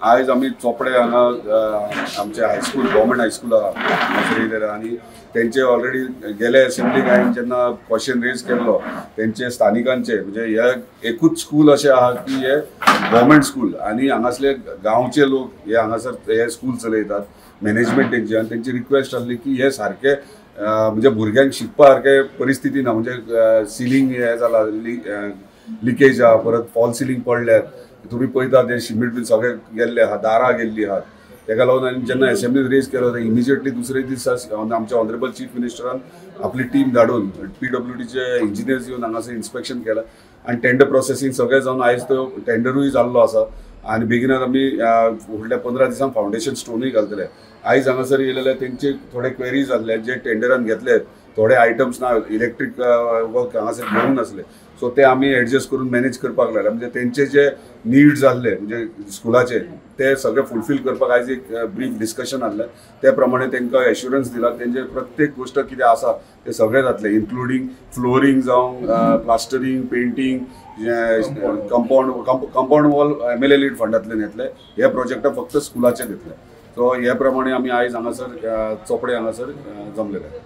आयज आमी चोपडे हांगा आमचे हायस्कूल गव्हर्मेंट हायस्कूल आहा आनी तेंचे ऑलरेडी गेले असेंब्लीक हांवें जेन्ना क्वेश्चन रेज केल्लो तेंचे स्थानिकांचे म्हणजे हे एकूच स्कूल अशें आहा की हे गव्हर्मेंट स्कूल आनी हांगासले गांवचे लोक हे हांगासर हे स्कूल चलयतात मॅनेजमेंट तेंची आनी तेंची रिक्वेस्ट आसली की हे सारके म्हणजे भुरग्यांक शिकपा सारके परिस्थिती ना म्हणजे सिलींग हे जाला लिकेज आहा परत फॉल सिलींग पडल्यात तुम्ही पळयता ते सिमेंट बी सगळे गेल्ले आहा दारां गेल्ली आहात तेका लागून आनी जेन्ना असेंब्लीत रेज केलो इमिजिएटली दुसरे दीस आमच्या ऑनरेबल चीफ मिनिस्टरान आपली टीम धाडून PWDचे इंजिनियर्स येवन हांगासर इन्स्पेक्शन केला आनी टेंडर प्रोसेसींग सगळें जावन आयज तो टेंडरूय जाल्लो आसा आनी बेगिनात आमी फुडल्या 15 दिसांक फावंडेशन स्टोनूय घालतले आयज हांगासर येयलेले तेंचे थोडे क्वेरीज आसले जे टेंडरान घेतले थोडे आयटम्स ना इलेक्ट्रीक वर्क हांगासर घेवंक नासले सो ते आमी एडजस्ट करून मॅनेज करपाक लागले म्हणजे तेंचे जे नीड्स आसले म्हणजे स्कुलाचे ते सगळे फुलफील करपाक आयज एक ब्रीफ डिस्कशन आसलें ते प्रमाणे तांकां एश्युरन्स दिला तेंचे प्रत्येक गोष्ट कितें आसा ते सगळे जातले इन्क्लुडींग फ्लोरींग जावं plastering painting compound wall MLA लीड फंडांतल्यान येतले हे प्रोजेक्ट फक्त स्कुलाचे घेतले सो हे प्रमाणे आमी आयज हांगासर चोपडे हांगासर जमलेले